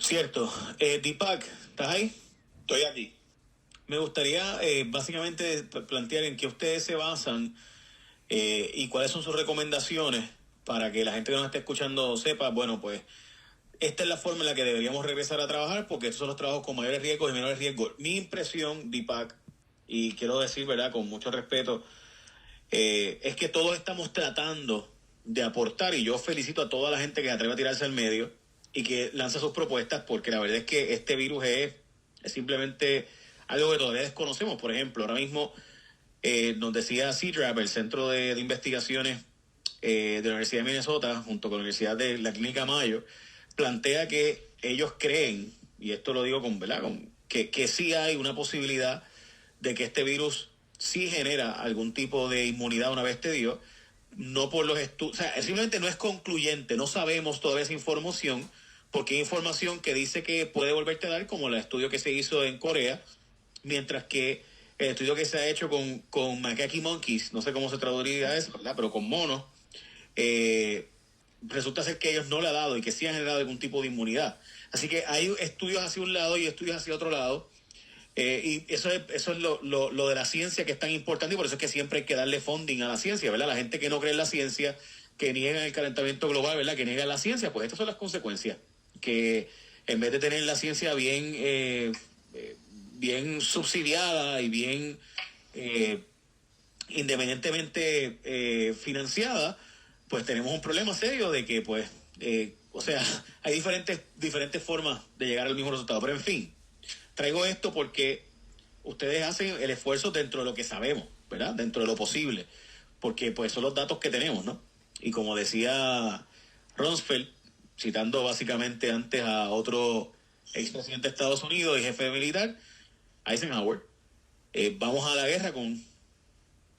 Cierto. Deepak, ¿estás ahí? Estoy aquí. Me gustaría básicamente plantear en qué ustedes se basan y cuáles son sus recomendaciones para que la gente que nos esté escuchando sepa, bueno, pues esta es la forma en la que deberíamos regresar a trabajar porque estos son los trabajos con mayores riesgos y menores riesgos. Mi impresión, Deepak, y quiero decir, ¿verdad?, con mucho respeto, es que todos estamos tratando de aportar, y yo felicito a toda la gente que se atreve a tirarse al medio y que lanza sus propuestas, porque la verdad es que este virus es simplemente algo que todavía desconocemos. Por ejemplo, ahora mismo nos decía CDRAP, el Centro de Investigaciones de la Universidad de Minnesota, junto con la Universidad de la Clínica Mayo, plantea que ellos creen, y esto lo digo con, ¿verdad?, que sí hay una posibilidad de que este virus sí genera algún tipo de inmunidad una vez te dio, no por los estudios, o sea, simplemente no es concluyente, no sabemos toda esa información, porque hay información que dice que puede volverte a dar, como el estudio que se hizo en Corea, mientras que el estudio que se ha hecho con macaque monkeys, no sé cómo se traduciría eso, ¿verdad?, pero con monos, resulta ser que ellos no le ha dado y que sí han generado algún tipo de inmunidad. Así que hay estudios hacia un lado y estudios hacia otro lado. Y eso es lo de la ciencia, que es tan importante, y por eso es que siempre hay que darle funding a la ciencia, ¿verdad? La gente que no cree en la ciencia, que niega el calentamiento global, ¿verdad?, que niega la ciencia, pues estas son las consecuencias. Que en vez de tener la ciencia bien subsidiada y bien independientemente financiada, pues tenemos un problema serio de que, pues, o sea, hay diferentes formas de llegar al mismo resultado. Pero en fin, traigo esto porque ustedes hacen el esfuerzo dentro de lo que sabemos, ¿verdad? Dentro de lo posible, porque pues son los datos que tenemos, ¿no? Y como decía Rumsfeld, citando básicamente antes a otro expresidente de Estados Unidos y jefe militar, Eisenhower, vamos a la guerra con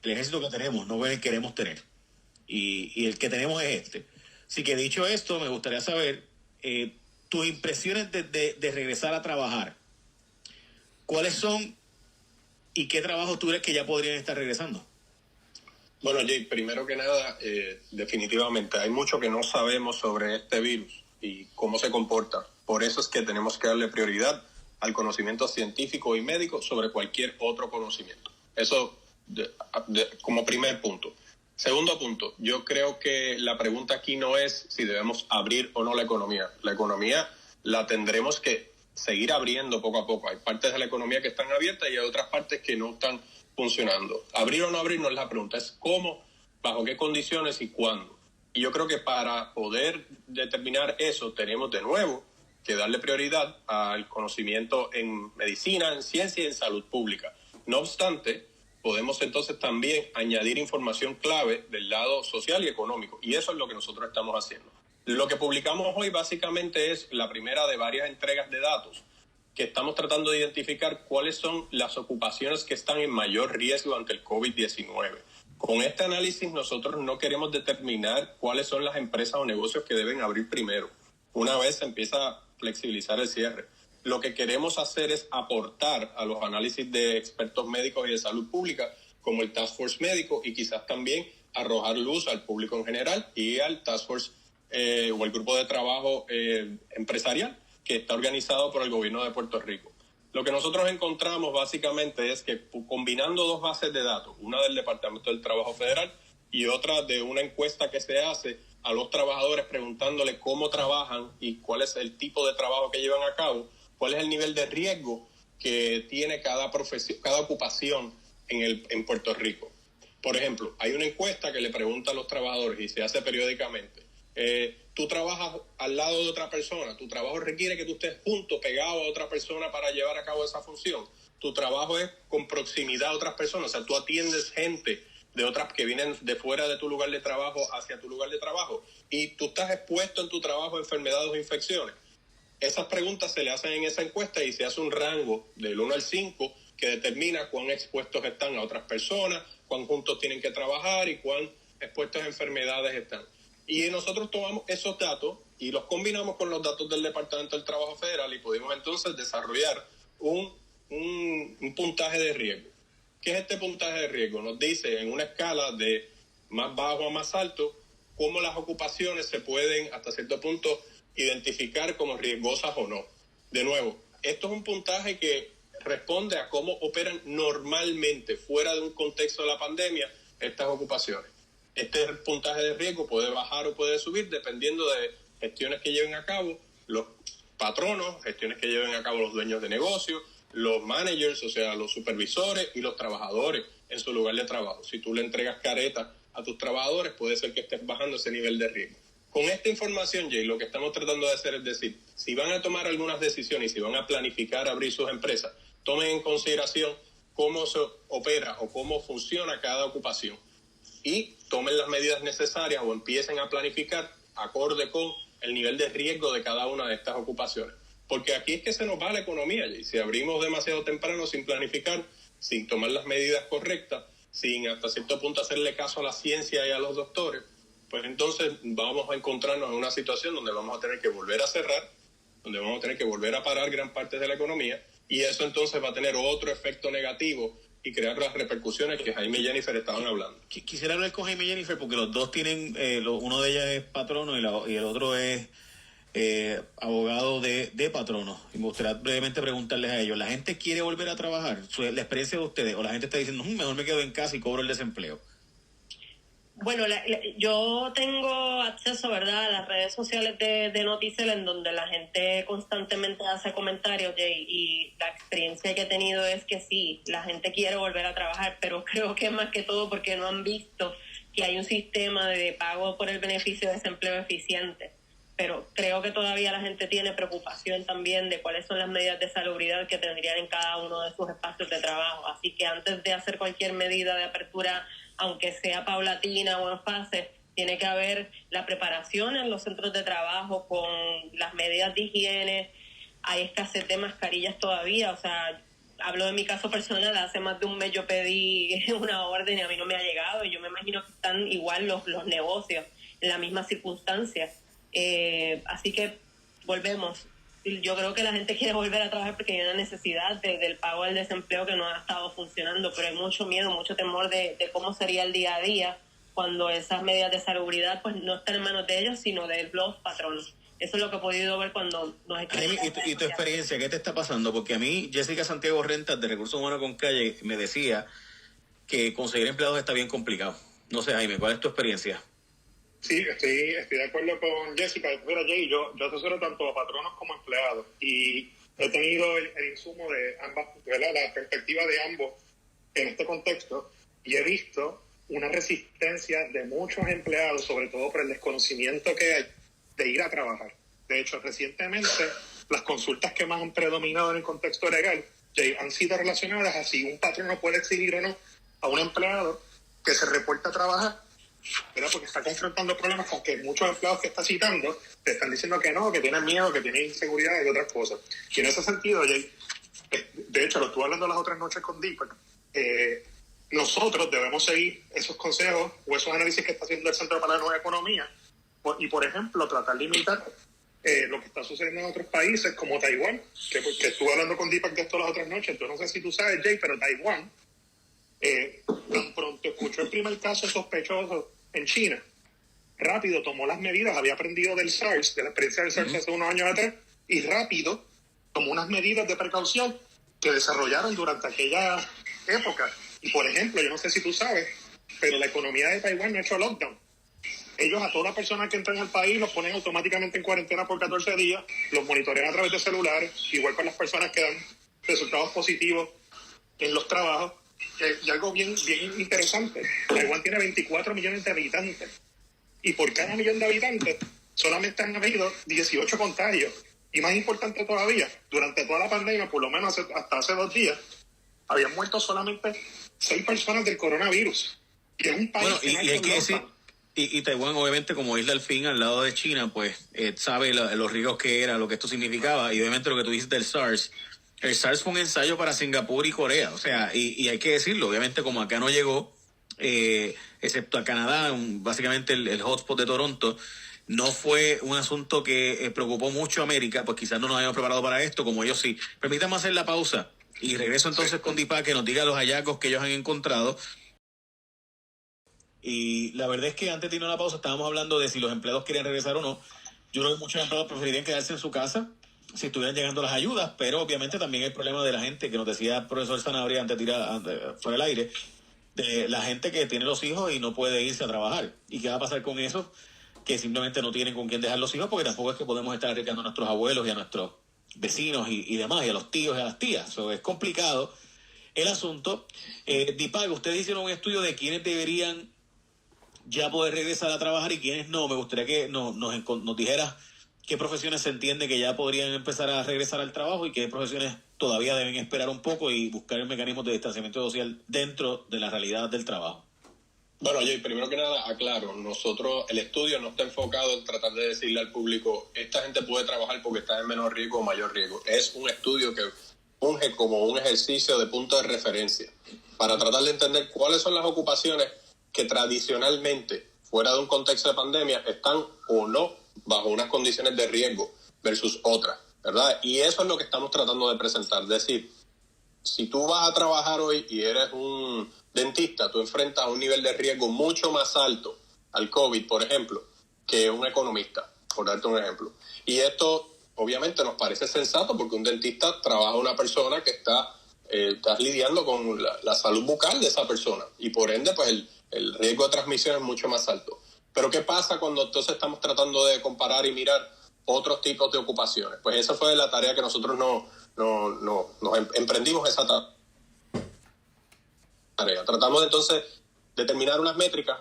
el ejército que tenemos, no con el que queremos tener. Y el que tenemos es este. Así que dicho esto, me gustaría saber tus impresiones de regresar a trabajar. ¿Cuáles son y qué trabajo tú crees que ya podrían estar regresando? Bueno, Jay, primero que nada, definitivamente hay mucho que no sabemos sobre este virus y cómo se comporta. Por eso es que tenemos que darle prioridad al conocimiento científico y médico sobre cualquier otro conocimiento. Eso como primer punto. Segundo punto, yo creo que la pregunta aquí no es si debemos abrir o no la economía. La economía la tendremos que seguir abriendo poco a poco. Hay partes de la economía que están abiertas y hay otras partes que no están funcionando. Abrir o no abrir no es la pregunta, es cómo, bajo qué condiciones y cuándo. Y yo creo que para poder determinar eso tenemos de nuevo que darle prioridad al conocimiento en medicina, en ciencia y en salud pública. No obstante, podemos entonces también añadir información clave del lado social y económico, y eso es lo que nosotros estamos haciendo. Lo que publicamos hoy básicamente es la primera de varias entregas de datos que estamos tratando de identificar cuáles son las ocupaciones que están en mayor riesgo ante el COVID-19. Con este análisis nosotros no queremos determinar cuáles son las empresas o negocios que deben abrir primero, una vez se empieza a flexibilizar el cierre. Lo que queremos hacer es aportar a los análisis de expertos médicos y de salud pública, como el Task Force médico, y quizás también arrojar luz al público en general y al Task Force o el grupo de trabajo empresarial que está organizado por el gobierno de Puerto Rico. Lo que nosotros encontramos básicamente es que combinando dos bases de datos, una del Departamento del Trabajo Federal y otra de una encuesta que se hace a los trabajadores preguntándole cómo trabajan y cuál es el tipo de trabajo que llevan a cabo, cuál es el nivel de riesgo que tiene cada profesión, cada ocupación en Puerto Rico. Por ejemplo, hay una encuesta que le pregunta a los trabajadores y se hace periódicamente. Tú trabajas al lado de otra persona, tu trabajo requiere que tú estés junto, pegado a otra persona para llevar a cabo esa función. Tu trabajo es con proximidad a otras personas, o sea, tú atiendes gente de otras que vienen de fuera de tu lugar de trabajo hacia tu lugar de trabajo y tú estás expuesto en tu trabajo a enfermedades o infecciones. Esas preguntas se le hacen en esa encuesta y se hace un rango del 1 al 5 que determina cuán expuestos están a otras personas, cuán juntos tienen que trabajar y cuán expuestos a enfermedades están. Y nosotros tomamos esos datos y los combinamos con los datos del Departamento del Trabajo Federal y pudimos entonces desarrollar un puntaje de riesgo. ¿Qué es este puntaje de riesgo? Nos dice en una escala de más bajo a más alto cómo las ocupaciones se pueden hasta cierto punto identificar como riesgosas o no. De nuevo, esto es un puntaje que responde a cómo operan normalmente, fuera de un contexto de la pandemia, estas ocupaciones. Este puntaje de riesgo puede bajar o puede subir dependiendo de gestiones que lleven a cabo los patronos, gestiones que lleven a cabo los dueños de negocio, los managers, o sea, los supervisores y los trabajadores en su lugar de trabajo. Si tú le entregas careta a tus trabajadores, puede ser que estés bajando ese nivel de riesgo. Con esta información, Jay, lo que estamos tratando de hacer es decir, si van a tomar algunas decisiones y si van a planificar abrir sus empresas, tomen en consideración cómo se opera o cómo funciona cada ocupación y tomen las medidas necesarias o empiecen a planificar acorde con el nivel de riesgo de cada una de estas ocupaciones. Porque aquí es que se nos va la economía, Jay. Si abrimos demasiado temprano sin planificar, sin tomar las medidas correctas, sin hasta cierto punto hacerle caso a la ciencia y a los doctores, pues entonces vamos a encontrarnos en una situación donde vamos a tener que volver a cerrar, donde vamos a tener que volver a parar gran parte de la economía, y eso entonces va a tener otro efecto negativo y crear las repercusiones que Jaime y Jennifer estaban hablando. Quisiera hablar con Jaime y Jennifer porque los dos tienen, uno de ellas es patrono y el otro es abogado de patronos. Y me gustaría brevemente preguntarles a ellos, ¿la gente quiere volver a trabajar? La experiencia de ustedes, o la gente está diciendo, mejor me quedo en casa y cobro el desempleo. Bueno, yo tengo acceso, ¿verdad?, a las redes sociales de Noticel, en donde la gente constantemente hace comentarios, Jay, y la experiencia que he tenido es que sí, la gente quiere volver a trabajar, pero creo que más que todo porque no han visto que hay un sistema de pago por el beneficio de desempleo eficiente. Pero creo que todavía la gente tiene preocupación también de cuáles son las medidas de salubridad que tendrían en cada uno de sus espacios de trabajo. Así que antes de hacer cualquier medida de apertura, aunque sea paulatina o en fases, tiene que haber la preparación en los centros de trabajo con las medidas de higiene. Hay escasez de mascarillas todavía, o sea, hablo de mi caso personal, hace más de un mes yo pedí una orden y a mí no me ha llegado, y yo me imagino que están igual los negocios en la misma circunstancia. Así que volvemos. Yo creo que la gente quiere volver a trabajar porque hay una necesidad del pago del desempleo que no ha estado funcionando, pero hay mucho miedo, mucho temor de cómo sería el día a día cuando esas medidas de salubridad pues no están en manos de ellos, sino de los patronos. Eso es lo que he podido ver cuando nos Jaime, ¿y tu experiencia? ¿Qué te está pasando? Porque a mí, Jessica Santiago Rentas, de Recursos Humanos con Calle, me decía que conseguir empleados está bien complicado. No sé, Jaime, ¿cuál es tu experiencia? Sí, estoy de acuerdo con Jessica. Mira, Jay, yo asesoro tanto a patronos como empleados y he tenido el insumo de ambas, ¿verdad?, la perspectiva de ambos en este contexto, y he visto una resistencia de muchos empleados, sobre todo por el desconocimiento que hay de ir a trabajar. De hecho, recientemente las consultas que más han predominado en el contexto legal, Jay, han sido relacionadas a si un patrono puede exigir o no a un empleado que se reporte a trabajar, ¿verdad?, porque está confrontando problemas con que muchos empleados que está citando te están diciendo que no, que tienen miedo, que tienen inseguridad y otras cosas. Y en ese sentido, Jay, de hecho, lo estuve hablando las otras noches con Deepak, nosotros debemos seguir esos consejos o esos análisis que está haciendo el Centro para la Nueva Economía y, por ejemplo, tratar de limitar lo que está sucediendo en otros países como Taiwán, que estuve hablando con Deepak de esto las otras noches. Yo no sé si tú sabes, Jay, pero Taiwán, tan pronto escuchó el primer caso sospechoso en China, rápido tomó las medidas, había aprendido del SARS, de la experiencia del SARS hace unos años atrás, y rápido tomó unas medidas de precaución que desarrollaron durante aquella época. Y, por ejemplo, yo no sé si tú sabes, pero la economía de Taiwán no ha hecho lockdown. Ellos a toda persona que entra en el país los ponen automáticamente en cuarentena por 14 días, los monitorean a través de celulares, igual con las personas que dan resultados positivos en los trabajos. Y algo bien interesante, Taiwán tiene 24 millones de habitantes y por cada millón de habitantes solamente han habido 18 contagios. Y más importante todavía, durante toda la pandemia, por lo menos hasta hace 2 días, habían muerto solamente 6 personas del coronavirus. Y es un país y hay que decir, y Taiwán, obviamente, como isla al fin, al lado de China, pues sabe los riesgos que era, lo que esto significaba, y obviamente lo que tú dices del SARS. El SARS fue un ensayo para Singapur y Corea, o sea, y hay que decirlo, obviamente como acá no llegó, excepto a Canadá, básicamente el hotspot de Toronto, no fue un asunto que preocupó mucho a América, pues quizás no nos habíamos preparado para esto, como ellos sí. Permítanme hacer la pausa y regreso entonces con Deepak que nos diga los hallazgos que ellos han encontrado. Y la verdad es que antes de irnos a la pausa estábamos hablando de si los empleados quieren regresar o no. Yo creo que muchos empleados preferirían quedarse en su casa si estuvieran llegando las ayudas, pero obviamente también el problema de la gente, que nos decía el profesor Sanabria antes de tirar fuera del aire, de la gente que tiene los hijos y no puede irse a trabajar. ¿Y qué va a pasar con eso? Que simplemente no tienen con quién dejar los hijos, porque tampoco es que podemos estar arriesgando a nuestros abuelos y a nuestros vecinos y demás, y a los tíos y a las tías. Eso es complicado el asunto. Deepak, ustedes hicieron un estudio de quiénes deberían ya poder regresar a trabajar y quiénes no. Me gustaría que nos dijeras qué profesiones se entiende que ya podrían empezar a regresar al trabajo y qué profesiones todavía deben esperar un poco y buscar el mecanismo de distanciamiento social dentro de la realidad del trabajo. Bueno, Jay, primero que nada, aclaro, el estudio no está enfocado en tratar de decirle al público, esta gente puede trabajar porque está en menor riesgo o mayor riesgo. Es un estudio que funge como un ejercicio de punto de referencia para tratar de entender cuáles son las ocupaciones que tradicionalmente, fuera de un contexto de pandemia, están o no bajo unas condiciones de riesgo versus otras, ¿verdad? Y eso es lo que estamos tratando de presentar. Es decir, si tú vas a trabajar hoy y eres un dentista, tú enfrentas un nivel de riesgo mucho más alto al COVID, por ejemplo, que un economista, por darte un ejemplo. Y esto obviamente nos parece sensato porque un dentista trabaja una persona que estás lidiando con la salud bucal de esa persona y por ende pues el riesgo de transmisión es mucho más alto. Pero ¿qué pasa cuando entonces estamos tratando de comparar y mirar otros tipos de ocupaciones? Pues esa fue la tarea que nosotros nos emprendimos esa tarea. Tratamos entonces de determinar unas métricas,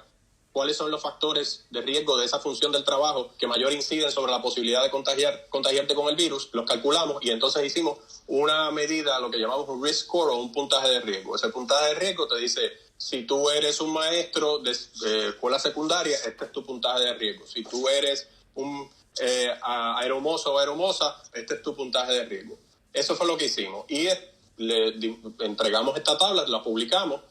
cuáles son los factores de riesgo de esa función del trabajo que mayor inciden sobre la posibilidad de contagiarte con el virus, los calculamos y entonces hicimos una medida, lo que llamamos un risk score o un puntaje de riesgo. Ese puntaje de riesgo te dice, si tú eres un maestro de escuela secundaria, este es tu puntaje de riesgo. Si tú eres un aeromozo o aeromoza, este es tu puntaje de riesgo. Eso fue lo que hicimos. Y le entregamos esta tabla, la publicamos,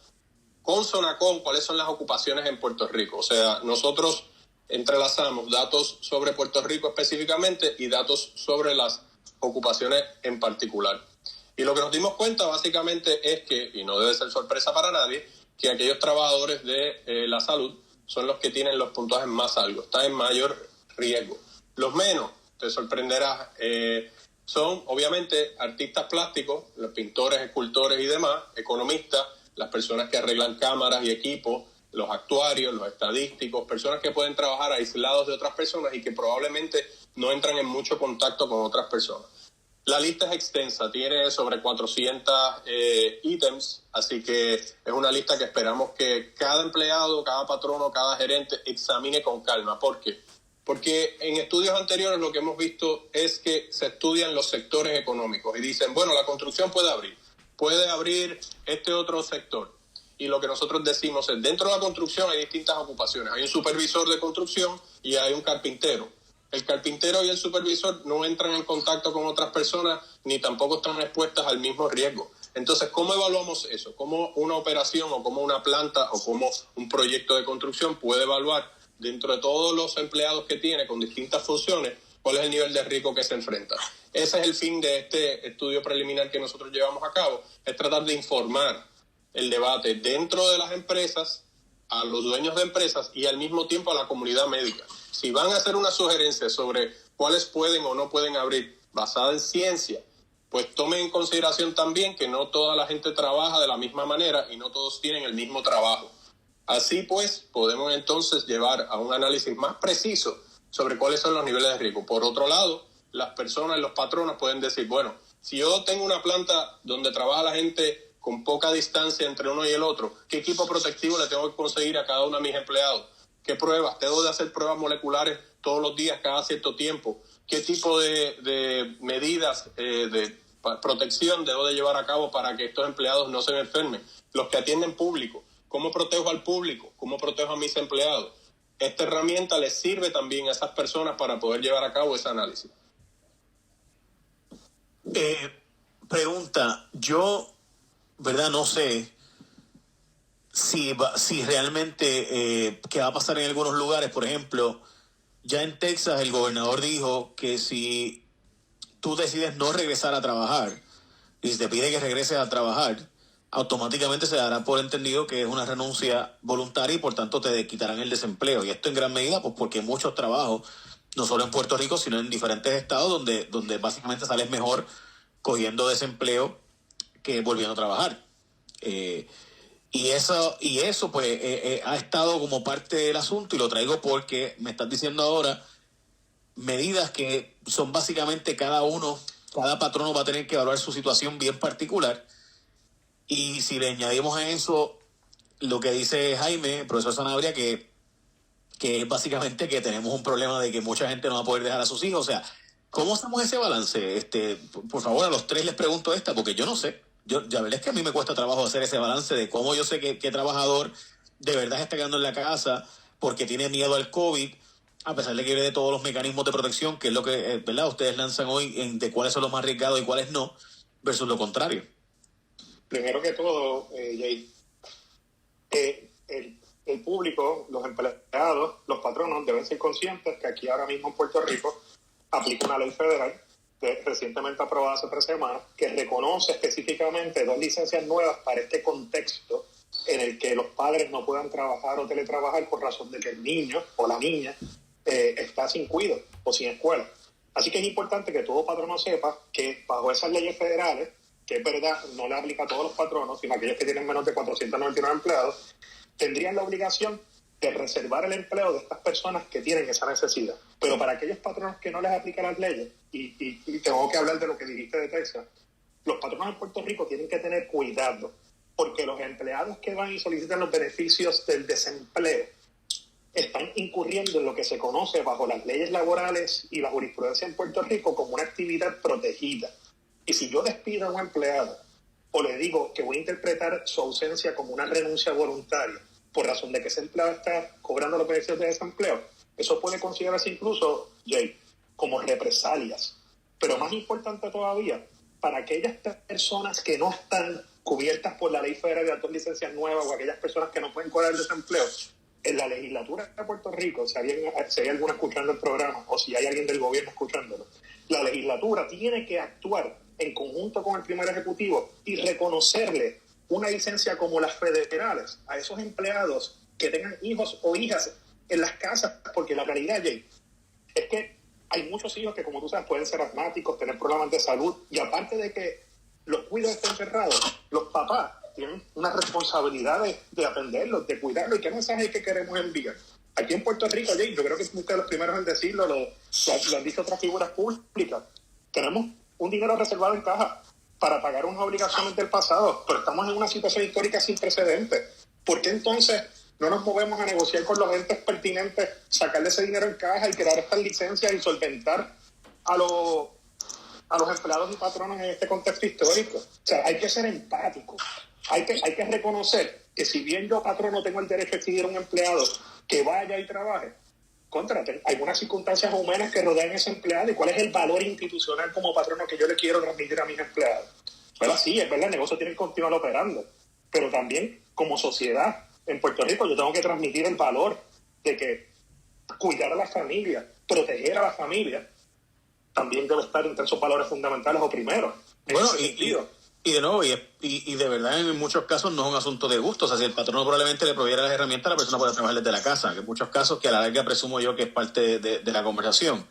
consona con cuáles son las ocupaciones en Puerto Rico. O sea, nosotros entrelazamos datos sobre Puerto Rico específicamente y datos sobre las ocupaciones en particular. Y lo que nos dimos cuenta básicamente es que, y no debe ser sorpresa para nadie, que aquellos trabajadores de la salud son los que tienen los puntajes más altos, están en mayor riesgo. Los menos, te sorprenderás, son obviamente artistas plásticos, los pintores, escultores y demás, economistas, las personas que arreglan cámaras y equipos, los actuarios, los estadísticos, personas que pueden trabajar aislados de otras personas y que probablemente no entran en mucho contacto con otras personas. La lista es extensa, tiene sobre 400 ítems, así que es una lista que esperamos que cada empleado, cada patrono, cada gerente examine con calma. ¿Por qué? Porque en estudios anteriores lo que hemos visto es que se estudian los sectores económicos y dicen, bueno, la construcción puede abrir este otro sector. Y lo que nosotros decimos es, dentro de la construcción hay distintas ocupaciones. Hay un supervisor de construcción y hay un carpintero. El carpintero y el supervisor no entran en contacto con otras personas ni tampoco están expuestas al mismo riesgo. Entonces, ¿cómo evaluamos eso? ¿Cómo una operación o cómo una planta o cómo un proyecto de construcción puede evaluar dentro de todos los empleados que tiene con distintas funciones cuál es el nivel de riesgo que se enfrenta? Ese es el fin de este estudio preliminar que nosotros llevamos a cabo, es tratar de informar el debate dentro de las empresas, a los dueños de empresas y al mismo tiempo a la comunidad médica. Si van a hacer una sugerencia sobre cuáles pueden o no pueden abrir basada en ciencia, pues tomen en consideración también que no toda la gente trabaja de la misma manera y no todos tienen el mismo trabajo. Así pues, podemos entonces llevar a un análisis más preciso sobre cuáles son los niveles de riesgo. Por otro lado, las personas, los patronos pueden decir, bueno, si yo tengo una planta donde trabaja la gente con poca distancia entre uno y el otro, ¿qué equipo protectivo le tengo que conseguir a cada uno de mis empleados? ¿Qué pruebas? ¿Tengo de hacer pruebas moleculares todos los días, cada cierto tiempo? ¿Qué tipo de medidas de protección debo de llevar a cabo para que estos empleados no se enfermen? Los que atienden público, ¿cómo protejo al público? ¿Cómo protejo a mis empleados? Esta herramienta les sirve también a esas personas para poder llevar a cabo ese análisis. Pregunta, yo, ¿verdad? No sé si realmente qué va a pasar en algunos lugares. Por ejemplo, ya en Texas el gobernador dijo que si tú decides no regresar a trabajar y te pide que regreses a trabajar, automáticamente se dará por entendido que es una renuncia voluntaria y por tanto te quitarán el desempleo. Y esto en gran medida pues porque muchos trabajos no solo en Puerto Rico, sino en diferentes estados donde básicamente sales mejor cogiendo desempleo que volviendo a trabajar. Y eso pues ha estado como parte del asunto, y lo traigo porque me estás diciendo ahora medidas que son básicamente cada patrono va a tener que evaluar su situación bien particular. Y si le añadimos a eso lo que dice Jaime, el profesor Sanabria, que es básicamente que tenemos un problema de que mucha gente no va a poder dejar a sus hijos. O sea, ¿cómo hacemos ese balance? Por favor, a los tres les pregunto porque yo no sé. La verdad es que a mí me cuesta trabajo hacer ese balance de cómo yo sé qué trabajador de verdad está quedando en la casa porque tiene miedo al COVID, a pesar de que viene de todos los mecanismos de protección, que es lo que, ¿verdad? Ustedes lanzan hoy de cuáles son los más arriesgados y cuáles no, versus lo contrario. Primero que todo, Jay, el público, los empleados, los patronos deben ser conscientes que aquí ahora mismo en Puerto Rico aplica una ley federal recientemente aprobada hace 3 semanas que reconoce específicamente 2 licencias nuevas para este contexto en el que los padres no puedan trabajar o teletrabajar por razón de que el niño o la niña está sin cuidado o sin escuela. Así que es importante que todo patrono sepa que bajo esas leyes federales, que es verdad, no le aplica a todos los patronos, sino a aquellos que tienen menos de 499 empleados, tendrían la obligación de reservar el empleo de estas personas que tienen esa necesidad. Pero para aquellos patronos que no les aplican las leyes, y tengo que hablar de lo que dijiste de Texas, los patronos en Puerto Rico tienen que tener cuidado, porque los empleados que van y solicitan los beneficios del desempleo están incurriendo en lo que se conoce bajo las leyes laborales y la jurisprudencia en Puerto Rico como una actividad protegida. Y si yo despido a un empleado o le digo que voy a interpretar su ausencia como una renuncia voluntaria por razón de que ese empleado está cobrando los beneficios de desempleo, eso puede considerarse incluso, Jay, como represalias. Pero más importante todavía, para aquellas personas que no están cubiertas por la ley federal de altas licencias nuevas o aquellas personas que no pueden cobrar el desempleo, en la legislatura de Puerto Rico, si hay alguno escuchando el programa o si hay alguien del gobierno escuchándolo, la legislatura tiene que actuar en conjunto con el primer ejecutivo y reconocerle una licencia como las federales a esos empleados que tengan hijos o hijas en las casas, porque la realidad, Jay, es que hay muchos hijos que, como tú sabes, pueden ser asmáticos, tener problemas de salud, y aparte de que los cuidados estén cerrados, los papás tienen una responsabilidad de atenderlos, de cuidarlos. ¿Y qué mensaje es que queremos enviar? Aquí en Puerto Rico, Jay, yo creo que ustedes los primeros en decirlo, lo han dicho otras figuras públicas, tenemos un dinero reservado en caja para pagar unas obligaciones del pasado, pero estamos en una situación histórica sin precedentes. ¿Por qué entonces no nos movemos a negociar con los entes pertinentes, sacarle ese dinero en caja y crear estas licencias y solventar a los empleados y patronos en este contexto histórico? O sea, hay que ser empáticos. Hay que reconocer que si bien yo, patrono, tengo el derecho a exigir a un empleado que vaya y trabaje, hay unas circunstancias humanas que rodean a ese empleado y cuál es el valor institucional como patrono que yo le quiero transmitir a mis empleados. Bueno, sí, es verdad, el negocio tiene que continuar operando, pero también como sociedad en Puerto Rico yo tengo que transmitir el valor de que cuidar a la familia, proteger a la familia, también debe estar entre esos valores fundamentales o primeros. Bueno, y de nuevo, y de verdad en muchos casos no es un asunto de gusto. O sea, si el patrono probablemente le proviera las herramientas, la persona puede trabajar desde la casa, que en muchos casos que a la larga presumo yo que es parte de la conversación.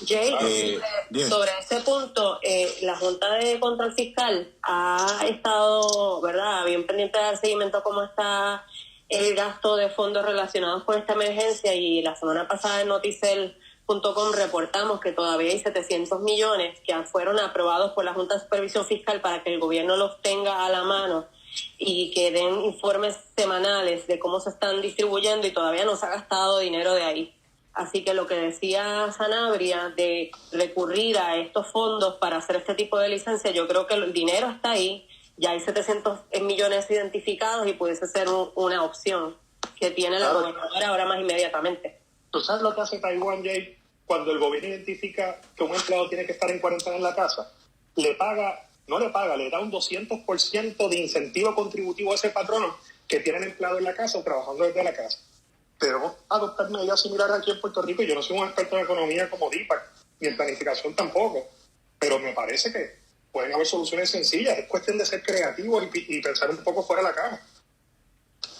Jay, sobre ese punto, la Junta de Control Fiscal ha estado, ¿verdad?, bien pendiente de dar seguimiento a cómo está el gasto de fondos relacionados con esta emergencia, y la semana pasada en Noticel.com reportamos que todavía hay 700 millones que fueron aprobados por la Junta de Supervisión Fiscal para que el gobierno los tenga a la mano y que den informes semanales de cómo se están distribuyendo, y todavía no se ha gastado dinero de ahí. Así que lo que decía Sanabria de recurrir a estos fondos para hacer este tipo de licencia, yo creo que el dinero está ahí, ya hay 700 millones identificados y pudiese ser una opción que tiene la gobernadora ahora más inmediatamente. ¿Tú sabes lo que hace Taiwán, Jay, cuando el gobierno identifica que un empleado tiene que estar en cuarentena en la casa? Le da un 200% de incentivo contributivo a ese patrono que tiene el empleado en la casa o trabajando desde la casa. Debemos adoptar medidas similares aquí en Puerto Rico. Yo no soy un experto en economía como Deepak, ni en planificación tampoco, pero me parece que pueden haber soluciones sencillas. Es cuestión de ser creativos y pensar un poco fuera de la caja.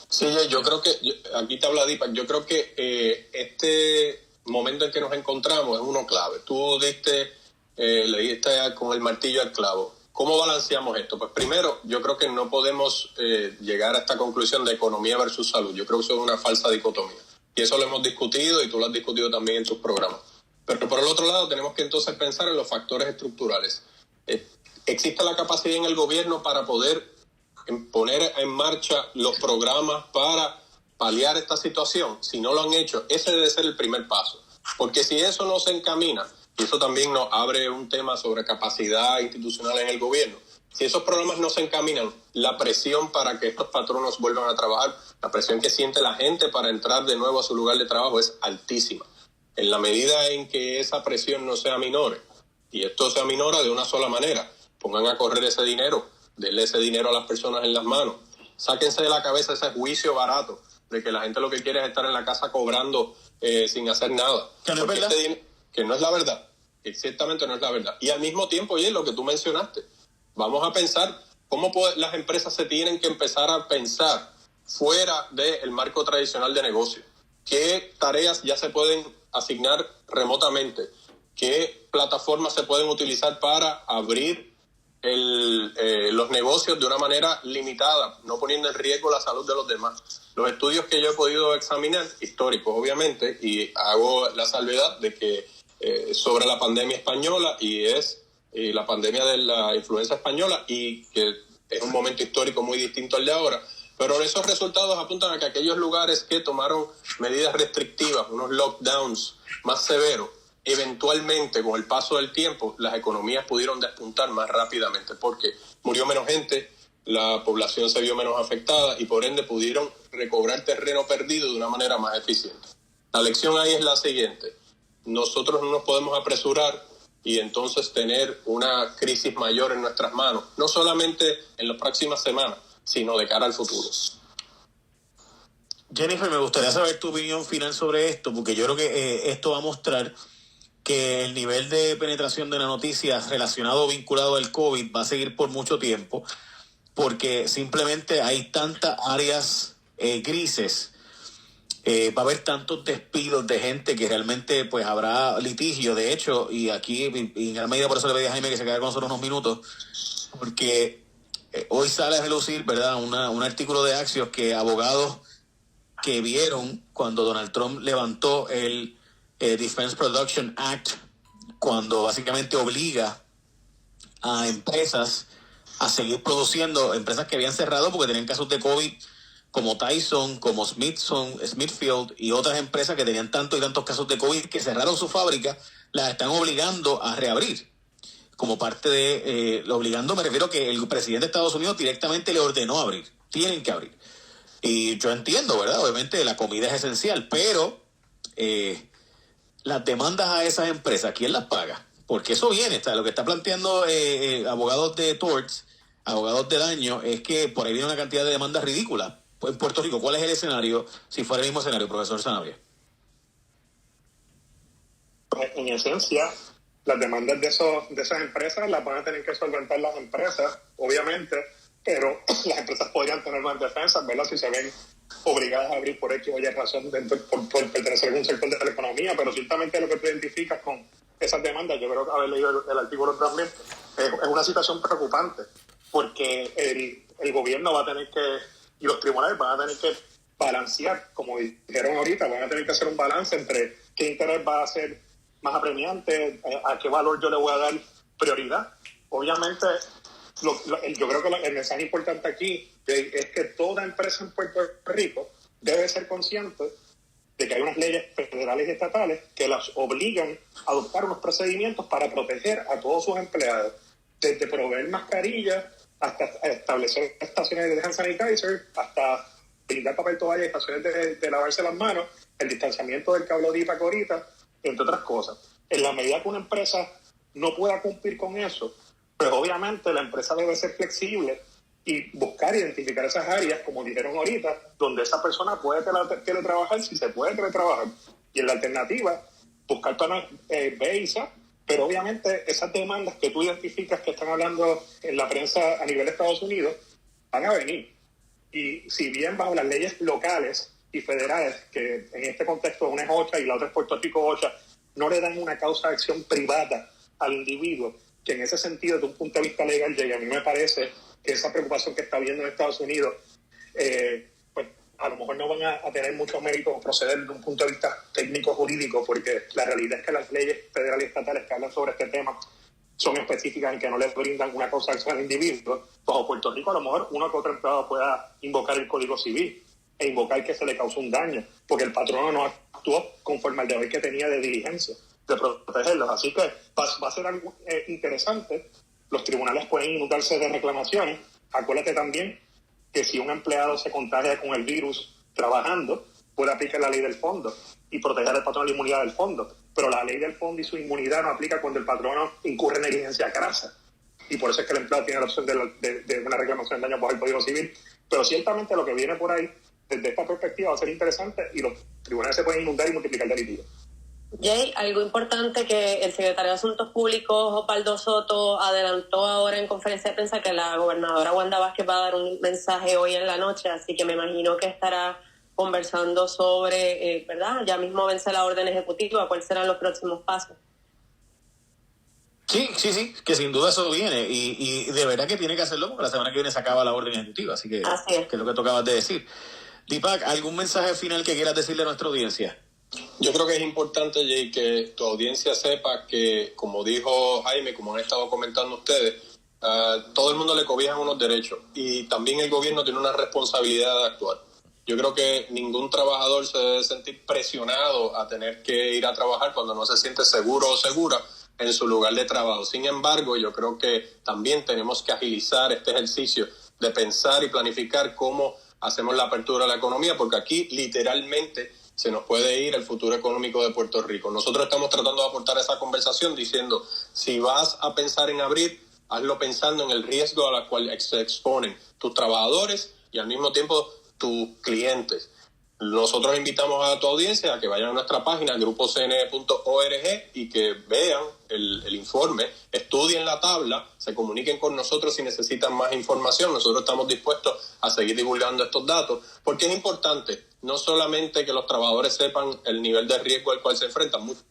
Sí, yo creo que, aquí te habla Deepak, yo creo que este momento en que nos encontramos es uno clave. Tú le diste con el martillo al clavo. ¿Cómo balanceamos esto? Pues primero, yo creo que no podemos llegar a esta conclusión de economía versus salud. Yo creo que eso es una falsa dicotomía. Y eso lo hemos discutido y tú lo has discutido también en tus programas. Pero por el otro lado, tenemos que entonces pensar en los factores estructurales. ¿Existe la capacidad en el gobierno para poder poner en marcha los programas para paliar esta situación? Si no lo han hecho, ese debe ser el primer paso. Porque si eso no se encamina, y eso también nos abre un tema sobre capacidad institucional en el gobierno. Si esos programas no se encaminan, la presión para que estos patronos vuelvan a trabajar, la presión que siente la gente para entrar de nuevo a su lugar de trabajo es altísima. En la medida en que esa presión no se aminore, y esto se aminora de una sola manera, pongan a correr ese dinero, denle ese dinero a las personas en las manos, sáquense de la cabeza ese juicio barato de que la gente lo que quiere es estar en la casa cobrando sin hacer nada. Que no es verdad. Que no es la verdad. Ciertamente no es la verdad. Y al mismo tiempo, oye, lo que tú mencionaste, vamos a pensar cómo las empresas se tienen que empezar a pensar fuera del marco tradicional de negocio. ¿Qué tareas ya se pueden asignar remotamente? ¿Qué plataformas se pueden utilizar para abrir los negocios de una manera limitada, no poniendo en riesgo la salud de los demás? Los estudios que yo he podido examinar, históricos obviamente, y hago la salvedad de que sobre la pandemia española y la pandemia de la influenza española, y que es un momento histórico muy distinto al de ahora, pero esos resultados apuntan a que aquellos lugares que tomaron medidas restrictivas, unos lockdowns más severos, eventualmente con el paso del tiempo las economías pudieron despuntar más rápidamente porque murió menos gente, la población se vio menos afectada y por ende pudieron recobrar terreno perdido de una manera más eficiente. La lección ahí es la siguiente: nosotros no nos podemos apresurar y entonces tener una crisis mayor en nuestras manos, no solamente en las próximas semanas, sino de cara al futuro. Jennifer, me gustaría saber tu opinión final sobre esto, porque yo creo que esto va a mostrar que el nivel de penetración de la noticia relacionado o vinculado al COVID va a seguir por mucho tiempo, porque simplemente hay tantas áreas grises. Va a haber tantos despidos de gente que realmente pues habrá litigio. De hecho, y aquí en gran medida por eso le pedí a Jaime que se quede con nosotros unos minutos, porque hoy sale a relucir, ¿verdad?, un artículo de Axios que abogados que vieron cuando Donald Trump levantó el Defense Production Act, cuando básicamente obliga a empresas a seguir produciendo, empresas que habían cerrado porque tenían casos de COVID, como Tyson, como Smithfield y otras empresas que tenían tantos y tantos casos de COVID que cerraron su fábrica, las están obligando a reabrir. Como parte de, obligando, me refiero que el presidente de Estados Unidos directamente le ordenó abrir. Tienen que abrir. Y yo entiendo, ¿verdad? Obviamente la comida es esencial, pero las demandas a esas empresas, ¿quién las paga? Porque eso viene, está, lo que está planteando abogados de torts, abogados de daño, es que por ahí viene una cantidad de demandas ridículas. Pues en Puerto Rico, ¿cuál es el escenario si fuera el mismo escenario, profesor Sanabria? En esencia, las demandas de esas empresas las van a tener que solventar las empresas, obviamente, pero las empresas podrían tener más defensas, ¿verdad?, si se ven obligadas a abrir por X o Y razón por pertenecer a un sector de la economía, pero ciertamente lo que tú identificas con esas demandas, yo creo que haber leído el artículo también, es una situación preocupante, porque el gobierno va a tener que, y los tribunales van a tener que balancear, como dijeron ahorita, van a tener que hacer un balance entre qué interés va a ser más apremiante, a qué valor yo le voy a dar prioridad. Obviamente, yo creo que el mensaje importante aquí es que toda empresa en Puerto Rico debe ser consciente de que hay unas leyes federales y estatales que las obligan a adoptar unos procedimientos para proteger a todos sus empleados, desde proveer mascarillas hasta establecer estaciones de hand sanitizer, hasta brindar papel toalla y estaciones de lavarse las manos, el distanciamiento del cable de corita, entre otras cosas. En la medida que una empresa no pueda cumplir con eso, pues obviamente la empresa debe ser flexible y buscar identificar esas áreas, como dijeron ahorita, donde esa persona puede teletrabajar, si se puede teletrabajar. Y en la alternativa, buscar planes B y C, pero obviamente esas demandas que tú identificas que están hablando en la prensa a nivel de Estados Unidos van a venir. Y si bien bajo las leyes locales y federales, que en este contexto una es OCHA y la otra es Puerto Rico OCHA, no le dan una causa de acción privada al individuo, que en ese sentido, desde un punto de vista legal, a mí me parece que esa preocupación que está habiendo en Estados Unidos, pues a lo mejor no van a tener mucho mérito proceder desde un punto de vista técnico-jurídico, porque la realidad es que las leyes federales y estatales que hablan sobre este tema son específicas en que no les brindan una causa de acción al individuo. Bajo Puerto Rico, a lo mejor uno que otro empleado pueda invocar el Código Civil e invocar que se le causó un daño, porque el patrono no actuó conforme al deber que tenía de diligencia, de protegerlos. Así que va a ser algo interesante. Los tribunales pueden inundarse de reclamaciones. Acuérdate también que si un empleado se contagia con el virus trabajando, puede aplicar la ley del fondo y proteger al patrono la inmunidad del fondo. Pero la ley del fondo y su inmunidad no aplica cuando el patrono incurre en negligencia crasa. Y por eso es que el empleado tiene la opción de una reclamación de daño por el Código Civil. Pero ciertamente lo que viene por ahí, desde esta perspectiva, va a ser interesante y los tribunales se pueden inundar y multiplicar de litigio. Jay, algo importante que el secretario de Asuntos Públicos, Osvaldo Soto, adelantó ahora en conferencia de prensa, que la gobernadora Wanda Vázquez va a dar un mensaje hoy en la noche, así que me imagino que estará conversando sobre, ¿verdad? Ya mismo vence la orden ejecutiva, ¿cuáles serán los próximos pasos? Sí, que sin duda eso viene y de verdad que tiene que hacerlo porque la semana que viene se acaba la orden ejecutiva, así que es lo que tú acabas de decir. Deepak, ¿algún mensaje final que quieras decirle a nuestra audiencia? Yo creo que es importante, Jay, que tu audiencia sepa que, como dijo Jaime, como han estado comentando ustedes, todo el mundo le cobijan unos derechos y también el gobierno tiene una responsabilidad de actuar. Yo creo que ningún trabajador se debe sentir presionado a tener que ir a trabajar cuando no se siente seguro o segura en su lugar de trabajo. Sin embargo, yo creo que también tenemos que agilizar este ejercicio de pensar y planificar cómo hacemos la apertura de la economía, porque aquí literalmente se nos puede ir el futuro económico de Puerto Rico. Nosotros estamos tratando de aportar esa conversación diciendo, si vas a pensar en abrir, hazlo pensando en el riesgo a la cual se exponen tus trabajadores y al mismo tiempo tus clientes. Nosotros invitamos a tu audiencia a que vayan a nuestra página grupocne.org y que vean el informe, estudien la tabla, se comuniquen con nosotros si necesitan más información. Nosotros estamos dispuestos a seguir divulgando estos datos, porque es importante no solamente que los trabajadores sepan el nivel de riesgo al cual se enfrentan, muchos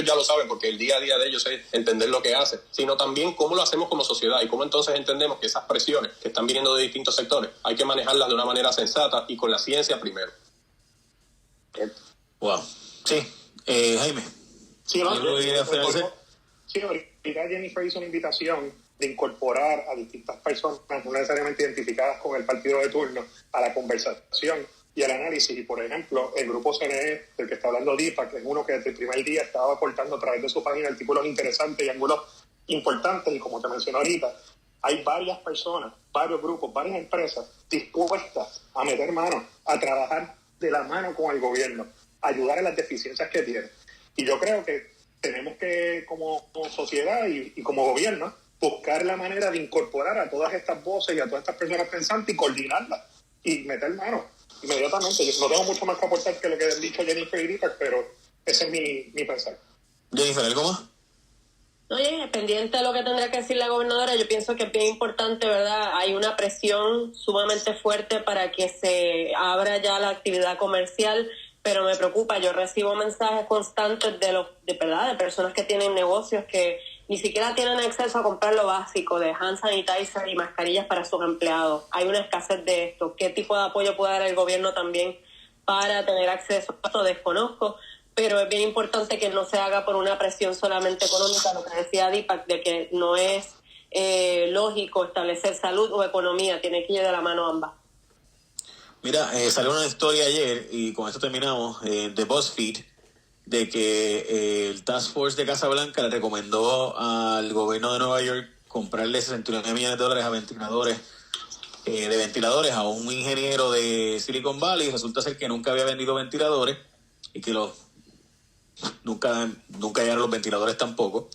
ya lo saben porque el día a día de ellos es entender lo que hacen, sino también cómo lo hacemos como sociedad y cómo entonces entendemos que esas presiones que están viniendo de distintos sectores hay que manejarlas de una manera sensata y con la ciencia primero. Wow. Sí. Jaime. Sí, ahorita Jennifer hizo una invitación de incorporar a distintas personas, no necesariamente identificadas con el partido de turno, a la conversación y al análisis. Y, por ejemplo, el grupo CNE, del que está hablando Deepak, que es uno que desde el primer día estaba aportando a través de su página artículos interesantes y ángulos importantes, y como te mencioné ahorita, hay varias personas, varios grupos, varias empresas dispuestas a meter mano, a trabajar de la mano con el gobierno, a ayudar en las deficiencias que tiene. Y yo creo que tenemos que, como sociedad y como gobierno, buscar la manera de incorporar a todas estas voces y a todas estas personas pensantes y coordinarlas y meter mano inmediatamente. Yo no tengo mucho más que aportar que lo que han dicho Jennifer y Deepak, pero ese es mi pensar. Jennifer, ¿algo más? Oye, pendiente de lo que tendría que decir la gobernadora, yo pienso que es bien importante, ¿verdad? Hay una presión sumamente fuerte para que se abra ya la actividad comercial, pero me preocupa, yo recibo mensajes constantes de personas que tienen negocios que ni siquiera tienen acceso a comprar lo básico de hand sanitizer y mascarillas para sus empleados. Hay una escasez de esto. ¿Qué tipo de apoyo puede dar el gobierno también para tener acceso a esto? Desconozco, pero es bien importante que no se haga por una presión solamente económica, lo que decía Deepak, de que no es lógico establecer salud o economía, tiene que ir de la mano ambas. Mira, salió una historia ayer, y con esto terminamos, de BuzzFeed, de que el Task Force de Casablanca le recomendó al gobierno de Nueva York comprarle $69 millones a ventiladores, a un ingeniero de Silicon Valley. Resulta ser que nunca había vendido ventiladores y que nunca llegaron los ventiladores tampoco,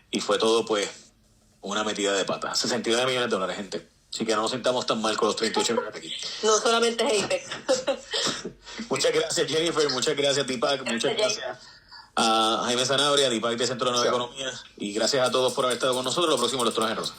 y fue todo pues una metida de pata. $69 millones, gente. Así que no nos sentamos tan mal con los 38 millones aquí. No solamente es Apex. Muchas gracias, Jennifer. Muchas gracias, Deepak. Muchas gracias a Jaime Sanabria, Deepak de Centro de Nueva Economía. Y gracias a todos por haber estado con nosotros. Lo próximo, los Trojes Rosa.